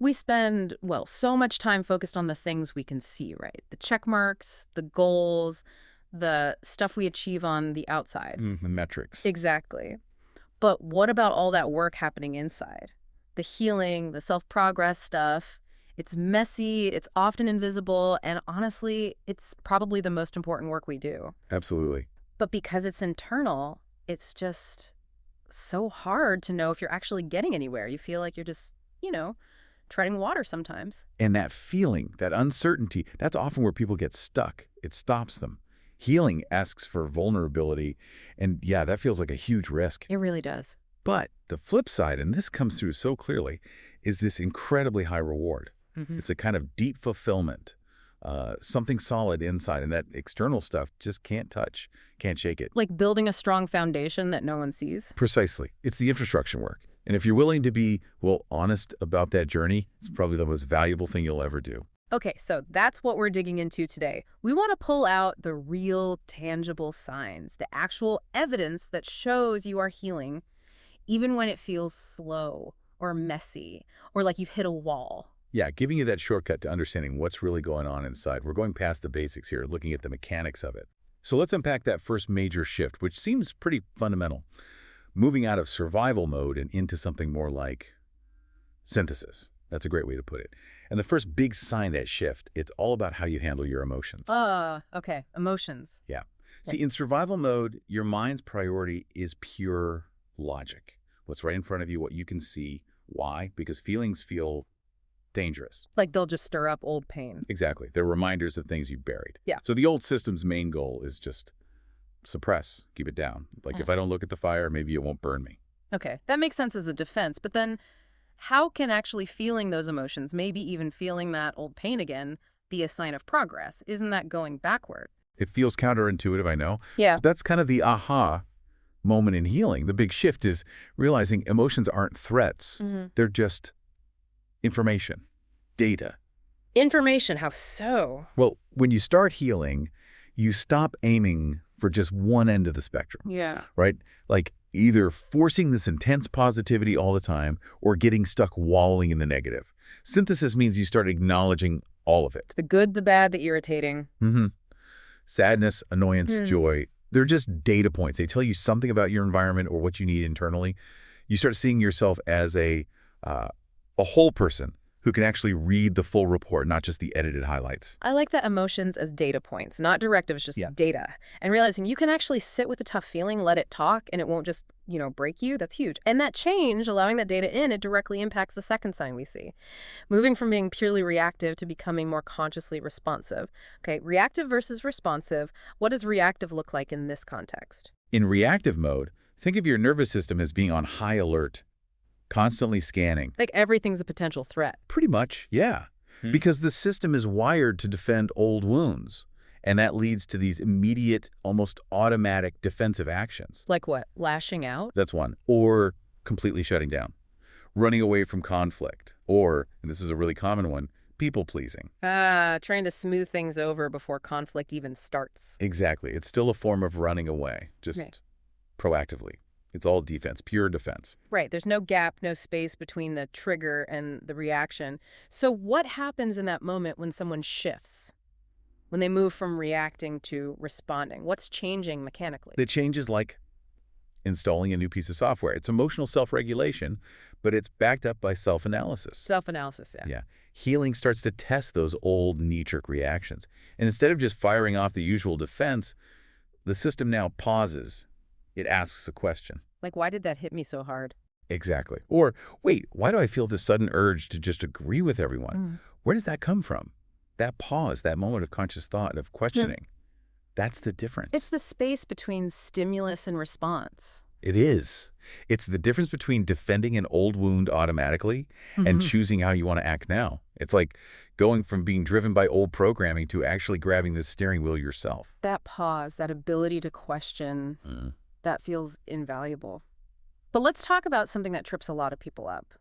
We spend, well, so much time focused on the things we can see, right? The check marks, the goals, the stuff we achieve on the outside. The metrics. Exactly. But what about all that work happening inside? The healing, the self-progress stuff. It's messy, it's often invisible, and honestly, it's probably the most important work we do. Absolutely. But because it's internal, it's just so hard to know if you're actually getting anywhere. You feel like you're just, treading water sometimes. And that feeling, that uncertainty, that's often where people get stuck. It stops them. Healing asks for vulnerability, and yeah, that feels like a huge risk. It really does. But the flip side, and this comes through so clearly, is this incredibly high reward. It's a kind of deep fulfillment, something solid inside, and that external stuff just can't touch, can't shake it. Like building a strong foundation that no one sees. Precisely. It's the infrastructure work. And if you're willing to be, well, honest about that journey, it's probably the most valuable thing you'll ever do. Okay, so that's what we're digging into today. We want to pull out the real, tangible signs, the actual evidence that shows you are healing, even when it feels slow or messy or like you've hit a wall. Yeah, giving you that shortcut to understanding what's really going on inside. We're going past the basics here, looking at the mechanics of it. So let's unpack that first major shift, which seems pretty fundamental. Moving out of survival mode and into something more like synthesis. That's a great way to put it. And the first big sign of that shift, it's all about how you handle your emotions. Okay. Emotions. Yeah. See, in survival mode, your mind's priority is pure logic. What's right in front of you, what you can see. Why? Because feelings feel dangerous. Like they'll just stir up old pain. Exactly. They're reminders of things you've buried. Yeah. So the old system's main goal is just suppress, keep it down. Like if I don't look at the fire, maybe it won't burn me. Okay, that makes sense as a defense, but then how can actually feeling those emotions, maybe even feeling that old pain again, be a sign of progress? Isn't that going backward? It feels counterintuitive, I know. Yeah. But that's kind of the aha moment in healing. The big shift is realizing emotions aren't threats. They're just information, data. Information, how so? Well, when you start healing, you stop aiming for just one end of the spectrum. Yeah. Right? Like either forcing this intense positivity all the time or getting stuck wallowing in the negative. Synthesis means you start acknowledging all of it. The good, the bad, the irritating. Sadness, annoyance, joy. They're just data points. They tell you something about your environment or what you need internally. You start seeing yourself as a whole person who can actually read the full report, not just the edited highlights. I like that emotions as data points, not directives, just data. And realizing you can actually sit with a tough feeling, let it talk, and it won't just, break you. That's huge. And that change, allowing that data in, it directly impacts the second sign we see. Moving from being purely reactive to becoming more consciously responsive. Okay, reactive versus responsive. What does reactive look like in this context? In reactive mode, think of your nervous system as being on high alert, constantly scanning. Like everything's a potential threat. Pretty much, yeah. Because the system is wired to defend old wounds. And that leads to these immediate, almost automatic defensive actions. Like what? Lashing out? That's one. Or completely shutting down. Running away from conflict. Or, and this is a really common one, people-pleasing. Trying to smooth things over before conflict even starts. Exactly. It's still a form of running away, just proactively. It's all defense, pure defense. Right. There's no gap, no space between the trigger and the reaction. So what happens in that moment when someone shifts? When they move from reacting to responding? What's changing mechanically? The change is like installing a new piece of software. It's emotional self-regulation, but it's backed up by self-analysis. Self-analysis, yeah. Yeah. Healing starts to test those old knee-jerk reactions. And instead of just firing off the usual defense, the system now pauses. It asks a question. Like, why did that hit me so hard? Exactly. Or, wait, why do I feel this sudden urge to just agree with everyone? Where does that come from? That pause, that moment of conscious thought, of questioning, that's the difference. It's the space between stimulus and response. It is. It's the difference between defending an old wound automatically and choosing how you want to act now. It's like going from being driven by old programming to actually grabbing the steering wheel yourself. That pause, that ability to question, that feels invaluable. But let's talk about something that trips a lot of people up,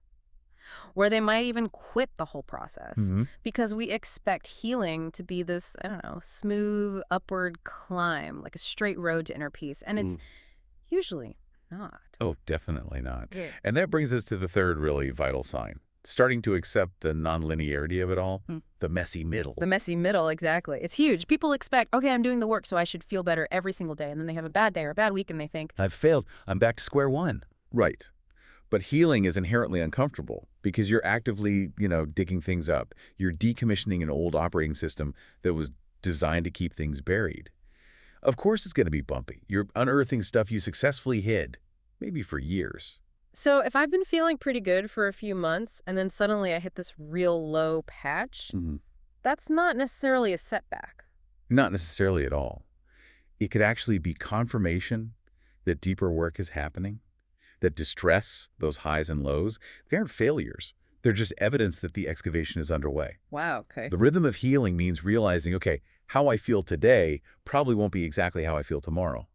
where they might even quit the whole process because we expect healing to be this, smooth upward climb, like a straight road to inner peace. And it's usually not. Oh, definitely not. Yeah. And that brings us to the third really vital sign, starting to accept the nonlinearity of it all, Hmm. the messy middle. The messy middle, exactly. It's huge. People expect, okay, I'm doing the work, so I should feel better every single day. And then they have a bad day or a bad week, and they think, I've failed. I'm back to square one. Right. But healing is inherently uncomfortable because you're actively, digging things up. You're decommissioning an old operating system that was designed to keep things buried. Of course it's going to be bumpy. You're unearthing stuff you successfully hid, maybe for years. so if I've been feeling pretty good for a few months, and then suddenly I hit this real low patch, that's not necessarily a setback. Not necessarily at all. It could actually be confirmation that deeper work is happening, that distress, those highs and lows, they aren't failures. They're just evidence that the excavation is underway. Wow, okay. The rhythm of healing means realizing, okay, how I feel today probably won't be exactly how I feel tomorrow.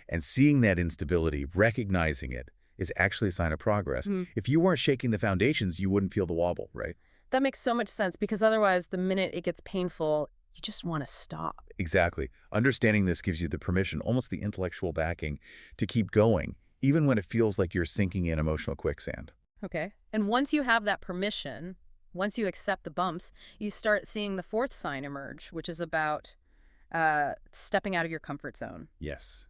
And seeing that instability, recognizing it, is actually a sign of progress. If you weren't shaking the foundations, you wouldn't feel the wobble, right? That makes so much sense, because otherwise, the minute it gets painful, you just want to stop. Exactly. Understanding this gives you the permission, almost the intellectual backing, to keep going, even when it feels like you're sinking in emotional quicksand. Okay. And once you have that permission, once you accept the bumps, you start seeing the fourth sign emerge, which is about stepping out of your comfort zone. Yes.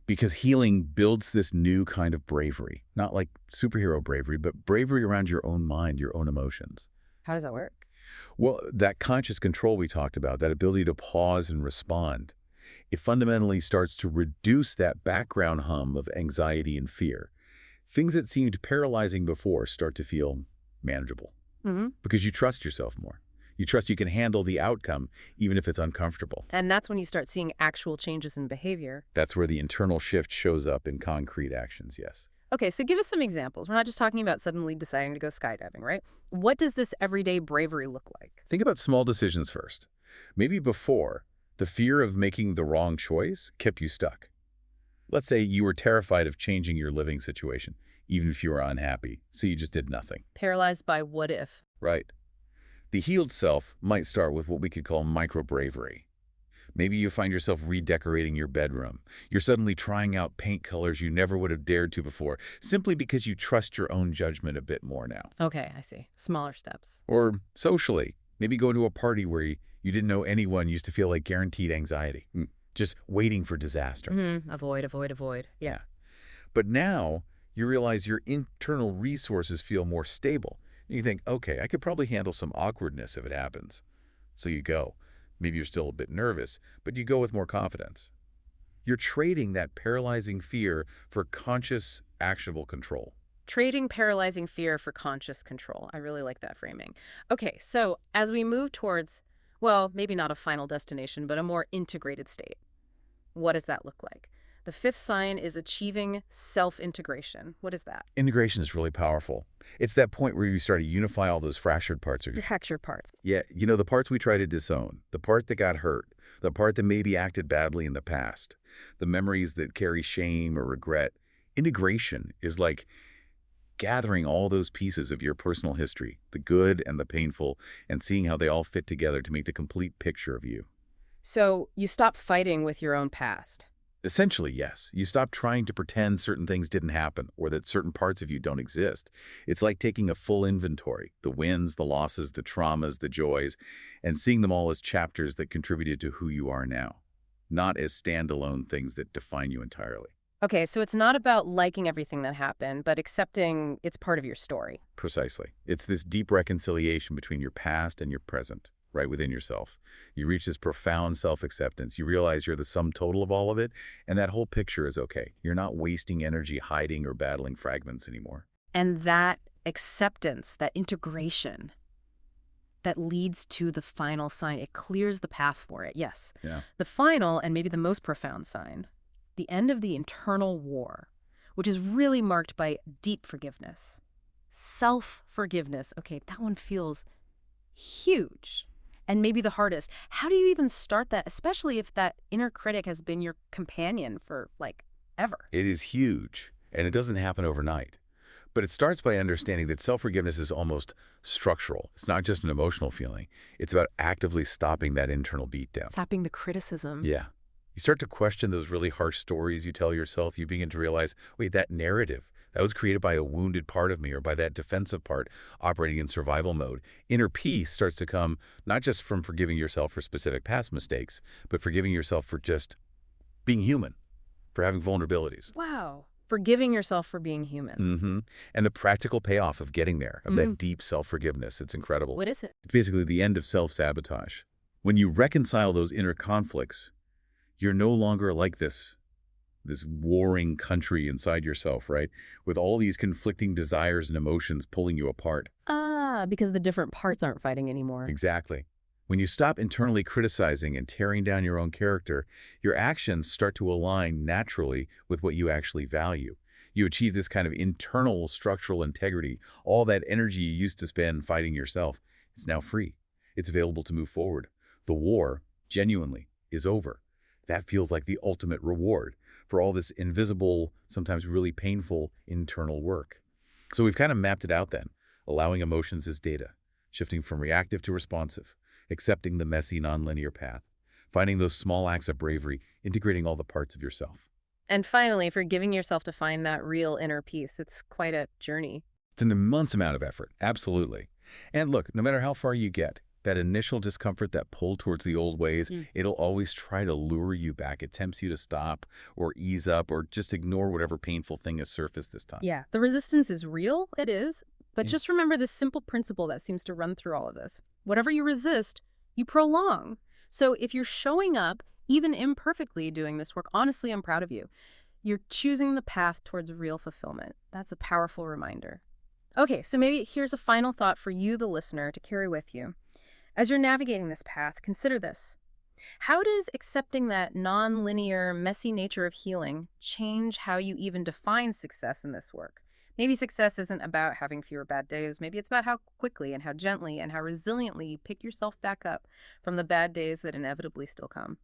Because healing builds this new kind of bravery, not like superhero bravery, but bravery around your own mind, your own emotions. How does that work? Well, that conscious control we talked about, that ability to pause and respond, it fundamentally starts to reduce that background hum of anxiety and fear. Things that seemed paralyzing before start to feel manageable because you trust yourself more. You trust you can handle the outcome, even if it's uncomfortable. And that's when you start seeing actual changes in behavior. That's where the internal shift shows up in concrete actions, yes. Okay, so give us some examples. We're not just talking about suddenly deciding to go skydiving, right? What does this everyday bravery look like? Think about small decisions first. Maybe before, the fear of making the wrong choice kept you stuck. Let's say you were terrified of changing your living situation, even if you were unhappy, so you just did nothing. Paralyzed by what if? Right. The healed self might start with what we could call micro-bravery. Maybe you find yourself redecorating your bedroom. You're suddenly trying out paint colors you never would have dared to before, simply because you trust your own judgment a bit more now. Okay, I see. Smaller steps. Or socially, maybe go to a party where you didn't know anyone used to feel like guaranteed anxiety, just waiting for disaster. Avoid. Yeah. But now you realize your internal resources feel more stable. You think, okay, I could probably handle some awkwardness if it happens. So you go. Maybe you're still a bit nervous, but you go with more confidence. You're trading that paralyzing fear for conscious, actionable control. Trading paralyzing fear for conscious control. I really like that framing. Okay, so as we move towards, well, maybe not a final destination, but a more integrated state, what does that look like? The fifth sign is achieving self-integration. What is that? Integration is really powerful. It's that point where you start to unify all those fractured parts. Fractured parts. Yeah, the parts we try to disown, the part that got hurt, the part that maybe acted badly in the past, the memories that carry shame or regret. Integration is like gathering all those pieces of your personal history, the good and the painful, and seeing how they all fit together to make the complete picture of you. So you stop fighting with your own past. Essentially, yes. You stop trying to pretend certain things didn't happen or that certain parts of you don't exist. It's like taking a full inventory, the wins, the losses, the traumas, the joys, and seeing them all as chapters that contributed to who you are now, not as standalone things that define you entirely. Okay, so it's not about liking everything that happened, but accepting it's part of your story. Precisely. It's this deep reconciliation between your past and your present, right within yourself. You reach this profound self-acceptance. You realize you're the sum total of all of it, and that whole picture is okay. You're not wasting energy hiding or battling fragments anymore. And that acceptance, that integration, that leads to the final sign, it clears the path for it, yes. Yeah. The final, and maybe the most profound sign, the end of the internal war, which is really marked by deep forgiveness. Self-forgiveness. Okay, that one feels huge. And maybe the hardest. How do you even start that, especially if that inner critic has been your companion for, ever? It is huge, and it doesn't happen overnight. But it starts by understanding that self-forgiveness is almost structural. It's not just an emotional feeling. It's about actively stopping that internal beatdown. Stopping the criticism. Yeah. You start to question those really harsh stories you tell yourself. You begin to realize, wait, that narrative, That was created by a wounded part of me or by that defensive part operating in survival mode. Inner peace starts to come not just from forgiving yourself for specific past mistakes, but forgiving yourself for just being human, for having vulnerabilities. Wow. Forgiving yourself for being human. And the practical payoff of getting there, of that deep self-forgiveness, it's incredible. What is it? It's basically the end of self-sabotage. When you reconcile those inner conflicts, you're no longer like this warring country inside yourself, right? With all these conflicting desires and emotions pulling you apart. Ah, because the different parts aren't fighting anymore. Exactly. When you stop internally criticizing and tearing down your own character, your actions start to align naturally with what you actually value. You achieve this kind of internal structural integrity. All that energy you used to spend fighting yourself, it's now free. It's available to move forward. The war, genuinely, is over. That feels like the ultimate reward for all this invisible, sometimes really painful internal work. So we've kind of mapped it out then, allowing emotions as data, shifting from reactive to responsive, accepting the messy, nonlinear path, finding those small acts of bravery, integrating all the parts of yourself. And finally, forgiving yourself to find that real inner peace. It's quite a journey. It's an immense amount of effort, absolutely. And look, no matter how far you get, that initial discomfort, that pull towards the old ways, it'll always try to lure you back. It tempts you to stop or ease up or just ignore whatever painful thing has surfaced this time. Yeah, the resistance is real, it is. But just remember this simple principle that seems to run through all of this. Whatever you resist, you prolong. So if you're showing up, even imperfectly doing this work, honestly, I'm proud of you. You're choosing the path towards real fulfillment. That's a powerful reminder. Okay, so maybe here's a final thought for you, the listener, to carry with you. As you're navigating this path, consider this. How does accepting that non-linear, messy nature of healing change how you even define success in this work? Maybe success isn't about having fewer bad days. Maybe it's about how quickly and how gently and how resiliently you pick yourself back up from the bad days that inevitably still come.